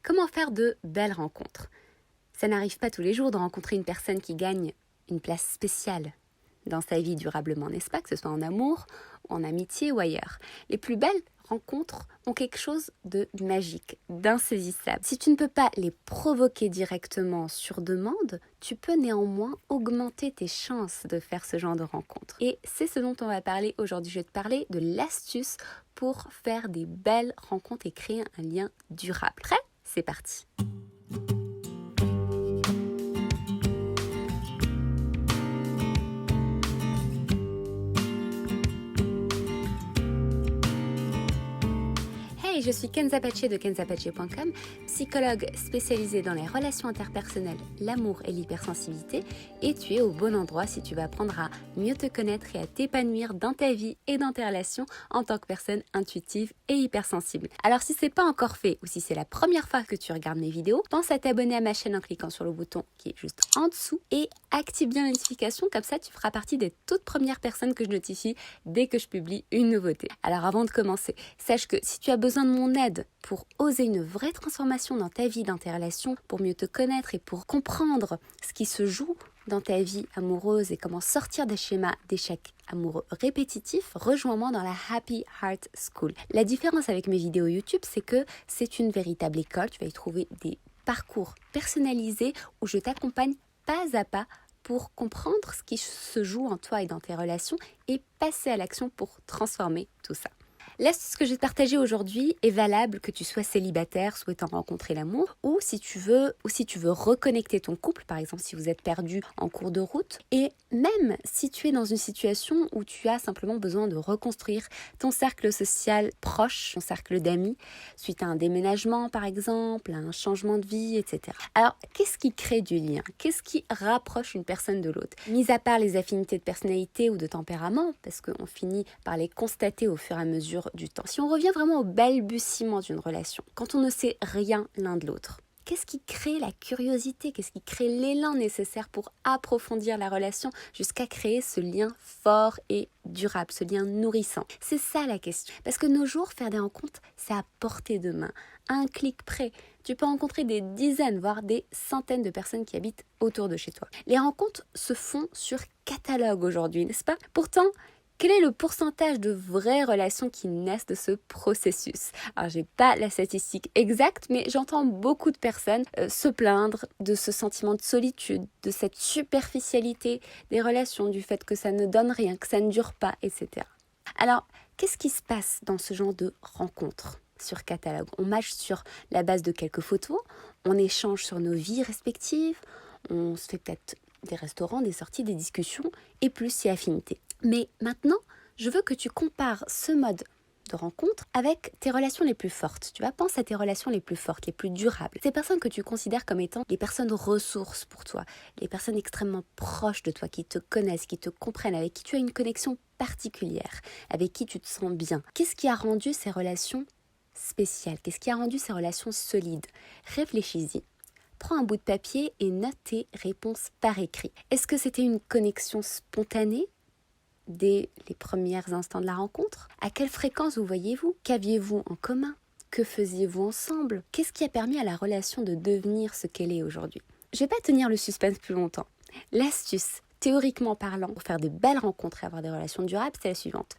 Comment faire de belles rencontres? Ça n'arrive pas tous les jours de rencontrer une personne qui gagne une place spéciale dans sa vie durablement, n'est-ce pas? Que ce soit en amour, en amitié ou ailleurs. Les plus belles rencontres ont quelque chose de magique, d'insaisissable. Si tu ne peux pas les provoquer directement sur demande, tu peux néanmoins augmenter tes chances de faire ce genre de rencontre. Et c'est ce dont on va parler aujourd'hui. Je vais te parler de l'astuce pour faire des belles rencontres et créer un lien durable. Prêt? C'est parti! Je suis Kenza Pache de kenzapache.com, psychologue spécialisée dans les relations interpersonnelles, l'amour et l'hypersensibilité, et tu es au bon endroit si tu veux apprendre à mieux te connaître et à t'épanouir dans ta vie et dans tes relations en tant que personne intuitive et hypersensible. Alors si c'est pas encore fait ou si c'est la première fois que tu regardes mes vidéos, pense à t'abonner à ma chaîne en cliquant sur le bouton qui est juste en dessous et active bien la notification, comme ça tu feras partie des toutes premières personnes que je notifie dès que je publie une nouveauté. Alors avant de commencer, sache que si tu as besoin de mon aide pour oser une vraie transformation dans ta vie, dans tes relations, pour mieux te connaître et pour comprendre ce qui se joue dans ta vie amoureuse et comment sortir des schémas d'échecs amoureux répétitifs, rejoins-moi dans la Happy Heart School. La différence avec mes vidéos YouTube, c'est que c'est une véritable école. Tu vas y trouver des parcours personnalisés où je t'accompagne pas à pas pour comprendre ce qui se joue en toi et dans tes relations et passer à l'action pour transformer tout ça. L'astuce que je vais te partager aujourd'hui est valable que tu sois célibataire souhaitant rencontrer l'amour ou si tu veux reconnecter ton couple, par exemple si vous êtes perdu en cours de route, et même si tu es dans une situation où tu as simplement besoin de reconstruire ton cercle social proche, ton cercle d'amis, suite à un déménagement par exemple, à un changement de vie, etc. Alors, qu'est-ce qui crée du lien? Qu'est-ce qui rapproche une personne de l'autre? Mis à part les affinités de personnalité ou de tempérament, parce qu'on finit par les constater au fur et à mesure du temps. Si on revient vraiment au balbutiement d'une relation, quand on ne sait rien l'un de l'autre, qu'est-ce qui crée la curiosité? Qu'est-ce qui crée l'élan nécessaire pour approfondir la relation jusqu'à créer ce lien fort et durable, ce lien nourrissant? C'est ça la question. Parce que nos jours, faire des rencontres, c'est à portée de main, à un clic près. Tu peux rencontrer des dizaines, voire des centaines de personnes qui habitent autour de chez toi. Les rencontres se font sur catalogue aujourd'hui, n'est-ce pas? Pourtant, quel est le pourcentage de vraies relations qui naissent de ce processus? Alors, j'ai pas la statistique exacte, mais j'entends beaucoup de personnes se plaindre de ce sentiment de solitude, de cette superficialité des relations, du fait que ça ne donne rien, que ça ne dure pas, etc. Alors, qu'est-ce qui se passe dans ce genre de rencontres sur catalogue? On match sur la base de quelques photos, on échange sur nos vies respectives, on se fait peut-être des restaurants, des sorties, des discussions, et plus si affinité. Mais maintenant, je veux que tu compares ce mode de rencontre avec tes relations les plus fortes. Tu vois, pense à tes relations les plus fortes, les plus durables. Ces personnes que tu considères comme étant les personnes ressources pour toi, les personnes extrêmement proches de toi, qui te connaissent, qui te comprennent, avec qui tu as une connexion particulière, avec qui tu te sens bien. Qu'est-ce qui a rendu ces relations spéciales? Qu'est-ce qui a rendu ces relations solides? Réfléchis-y. Prends un bout de papier et note tes réponses par écrit. Est-ce que c'était une connexion spontanée dès les premiers instants de la rencontre? À quelle fréquence vous voyez-vous? Qu'aviez-vous en commun? Que faisiez-vous ensemble? Qu'est-ce qui a permis à la relation de devenir ce qu'elle est aujourd'hui? Je ne vais pas tenir le suspense plus longtemps. L'astuce, théoriquement parlant, pour faire de belles rencontres et avoir des relations durables, c'est la suivante.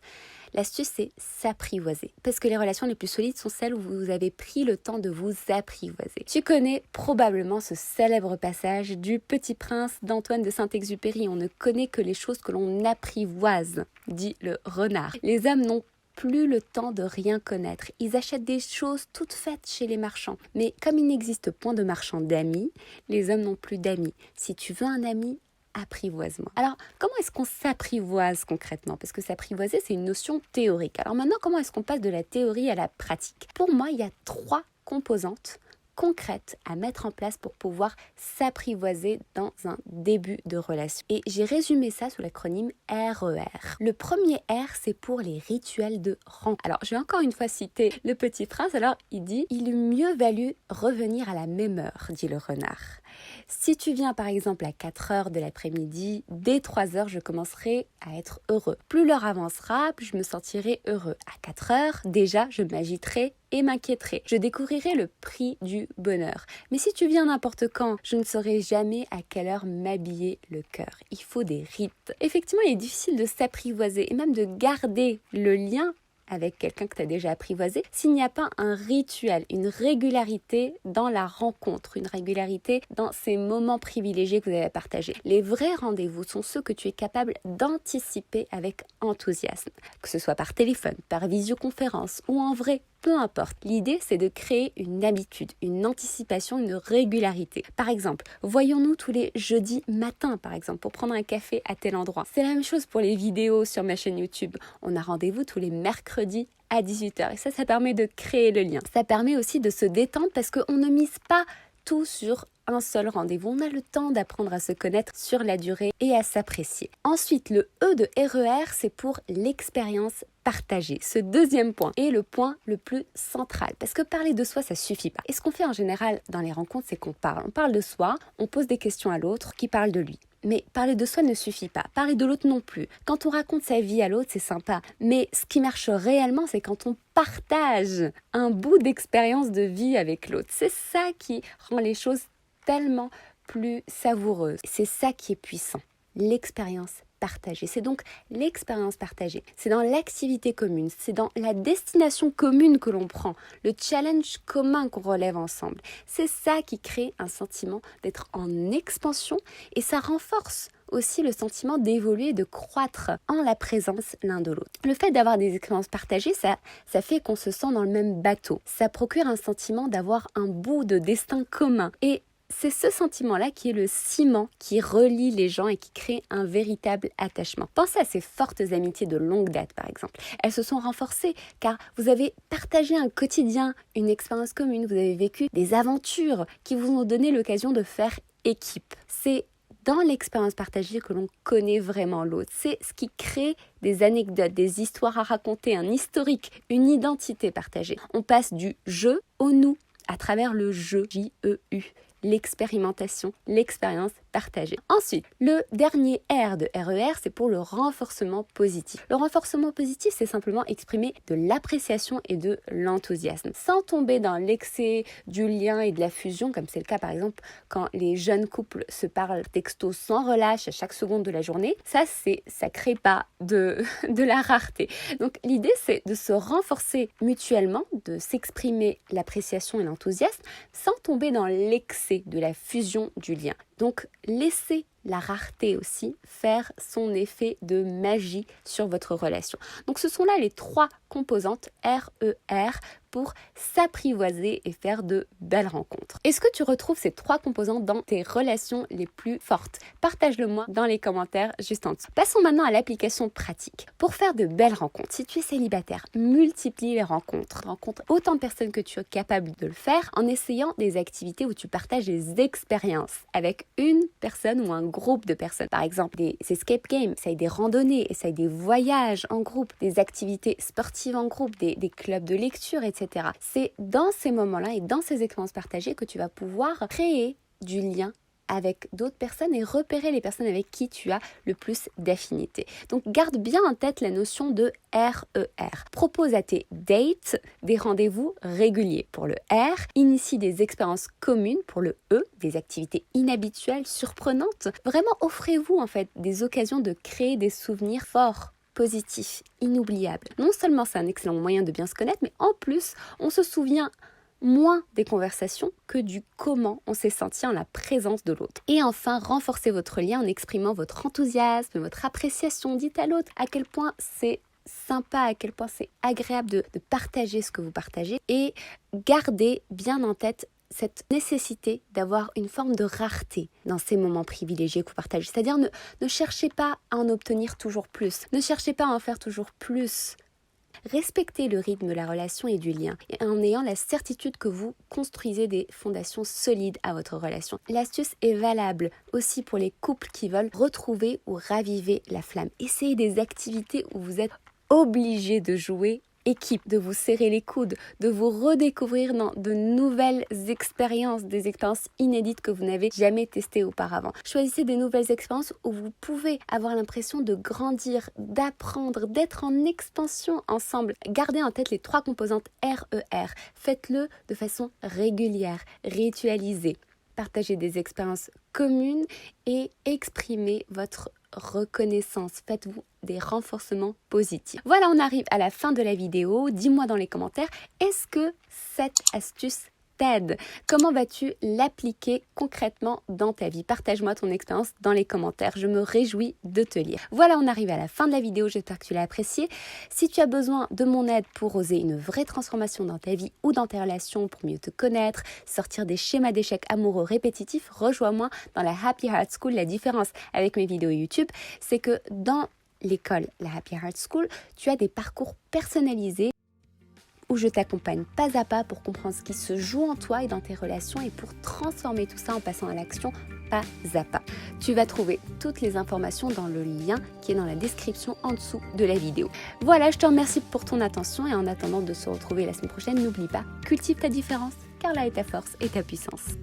L'astuce, c'est s'apprivoiser. Parce que les relations les plus solides sont celles où vous avez pris le temps de vous apprivoiser. Tu connais probablement ce célèbre passage du Petit Prince d'Antoine de Saint-Exupéry. On ne connaît que les choses que l'on apprivoise, dit le renard. Les hommes n'ont plus le temps de rien connaître. Ils achètent des choses toutes faites chez les marchands. Mais comme il n'existe point de marchands d'amis, les hommes n'ont plus d'amis. Si tu veux un ami, apprivoisement. Alors, comment est-ce qu'on s'apprivoise concrètement? Parce que s'apprivoiser, c'est une notion théorique. Alors maintenant, comment est-ce qu'on passe de la théorie à la pratique? Pour moi, il y a 3 composantes concrètes à mettre en place pour pouvoir s'apprivoiser dans un début de relation. Et j'ai résumé ça sous l'acronyme RER. Le premier R, c'est pour les rituels de rencontre. Alors, je vais encore une fois citer le Petit Prince. Alors, il dit « Il eût mieux valu revenir à la même heure », dit le renard. Si tu viens par exemple à 4 heures de l'après-midi, dès 3 heures, je commencerai à être heureux. Plus l'heure avancera, plus je me sentirai heureux. À 4 heures, déjà, je m'agiterai et m'inquiéterai. Je découvrirai le prix du bonheur. Mais si tu viens n'importe quand, je ne saurai jamais à quelle heure m'habiller le cœur. Il faut des rites. Effectivement, il est difficile de s'apprivoiser et même de garder le lien avec quelqu'un que tu as déjà apprivoisé, s'il n'y a pas un rituel, une régularité dans la rencontre, une régularité dans ces moments privilégiés que vous avez à partager. Les vrais rendez-vous sont ceux que tu es capable d'anticiper avec enthousiasme, que ce soit par téléphone, par visioconférence ou en vrai. Peu importe, l'idée c'est de créer une habitude, une anticipation, une régularité. Par exemple, voyons-nous tous les jeudis matins par exemple pour prendre un café à tel endroit. C'est la même chose pour les vidéos sur ma chaîne YouTube. On a rendez-vous tous les mercredis à 18h et ça permet de créer le lien. Ça permet aussi de se détendre parce qu'on ne mise pas tout sur un seul rendez-vous. On a le temps d'apprendre à se connaître sur la durée et à s'apprécier. Ensuite, le E de RER, c'est pour l'expérience partagée. Ce deuxième point est le point le plus central parce que parler de soi, ça suffit pas. Et ce qu'on fait en général dans les rencontres, c'est qu'on parle. On parle de soi, on pose des questions à l'autre qui parle de lui. Mais parler de soi ne suffit pas, parler de l'autre non plus. Quand on raconte sa vie à l'autre, c'est sympa. Mais ce qui marche réellement, c'est quand on partage un bout d'expérience de vie avec l'autre. C'est ça qui rend les choses tellement plus savoureuses. C'est ça qui est puissant, l'expérience partagée. C'est donc l'expérience partagée. C'est dans l'activité commune, c'est dans la destination commune que l'on prend, le challenge commun qu'on relève ensemble. C'est ça qui crée un sentiment d'être en expansion et ça renforce aussi le sentiment d'évoluer, de croître en la présence l'un de l'autre. Le fait d'avoir des expériences partagées, ça fait qu'on se sent dans le même bateau. Ça procure un sentiment d'avoir un bout de destin commun. Et c'est ce sentiment-là qui est le ciment qui relie les gens et qui crée un véritable attachement. Pensez à ces fortes amitiés de longue date, par exemple. Elles se sont renforcées car vous avez partagé un quotidien, une expérience commune, vous avez vécu des aventures qui vous ont donné l'occasion de faire équipe. C'est dans l'expérience partagée que l'on connaît vraiment l'autre. C'est ce qui crée des anecdotes, des histoires à raconter, un historique, une identité partagée. On passe du je au nous à travers le jeu, J-E-U. L'expérimentation, l'expérience partagée. Ensuite, le dernier R de RER, c'est pour le renforcement positif. Le renforcement positif, c'est simplement exprimer de l'appréciation et de l'enthousiasme, sans tomber dans l'excès du lien et de la fusion, comme c'est le cas par exemple quand les jeunes couples se parlent texto sans relâche à chaque seconde de la journée. Ça crée pas de la rareté. Donc l'idée, c'est de se renforcer mutuellement, de s'exprimer l'appréciation et l'enthousiasme, sans tomber dans l'excès de la fusion du lien. Donc, laissez la rareté aussi faire son effet de magie sur votre relation. Donc, ce sont là les trois composantes RER pour s'apprivoiser et faire de belles rencontres. Est-ce que tu retrouves ces trois composantes dans tes relations les plus fortes? Partage-le-moi dans les commentaires juste en dessous. Passons maintenant à l'application pratique. Pour faire de belles rencontres, si tu es célibataire, multiplie les rencontres. Rencontre autant de personnes que tu es capable de le faire en essayant des activités où tu partages des expériences avec une personne ou un groupe de personnes. Par exemple, des escape games, essaye des randonnées, essaye des voyages en groupe, des activités sportives en groupe, des clubs de lecture, etc. C'est dans ces moments-là et dans ces expériences partagées que tu vas pouvoir créer du lien avec d'autres personnes et repérer les personnes avec qui tu as le plus d'affinité. Donc garde bien en tête la notion de RER. Propose à tes dates des rendez-vous réguliers pour le R, initie des expériences communes pour le E, des activités inhabituelles, surprenantes. Vraiment offrez-vous en fait des occasions de créer des souvenirs forts, positifs, inoubliables. Non seulement c'est un excellent moyen de bien se connaître, mais en plus on se souvient moins des conversations que du comment on s'est senti en la présence de l'autre. Et enfin, renforcez votre lien en exprimant votre enthousiasme, votre appréciation. Dites à l'autre à quel point c'est sympa, à quel point c'est agréable de partager ce que vous partagez et gardez bien en tête cette nécessité d'avoir une forme de rareté dans ces moments privilégiés que vous partagez. C'est-à-dire ne cherchez pas à en obtenir toujours plus, ne cherchez pas à en faire toujours plus. Respectez le rythme de la relation et du lien en ayant la certitude que vous construisez des fondations solides à votre relation. L'astuce est valable aussi pour les couples qui veulent retrouver ou raviver la flamme. Essayez des activités où vous êtes obligé de jouer équipe, de vous serrer les coudes, de vous redécouvrir dans de nouvelles expériences, des expériences inédites que vous n'avez jamais testées auparavant. Choisissez des nouvelles expériences où vous pouvez avoir l'impression de grandir, d'apprendre, d'être en expansion ensemble. Gardez en tête les 3 composantes RER. Faites-le de façon régulière, ritualisée. Partagez des expériences communes et exprimez votre reconnaissance. Faites-vous des renforcements positifs. Voilà, on arrive à la fin de la vidéo. Dis-moi dans les commentaires, est-ce que cette astuce t'aide? Comment vas-tu l'appliquer concrètement dans ta vie? Partage-moi ton expérience dans les commentaires. Je me réjouis de te lire. Voilà, on arrive à la fin de la vidéo. J'espère que tu l'as appréciée. Si tu as besoin de mon aide pour oser une vraie transformation dans ta vie ou dans tes relations, pour mieux te connaître, sortir des schémas d'échecs amoureux répétitifs, rejoins-moi dans la Happy Heart School. La différence avec mes vidéos YouTube, c'est que dans l'école, la Happy Heart School, tu as des parcours personnalisés où je t'accompagne pas à pas pour comprendre ce qui se joue en toi et dans tes relations et pour transformer tout ça en passant à l'action pas à pas. Tu vas trouver toutes les informations dans le lien qui est dans la description en dessous de la vidéo. Voilà, je te remercie pour ton attention et en attendant de se retrouver la semaine prochaine, n'oublie pas, cultive ta différence car là est ta force et ta puissance.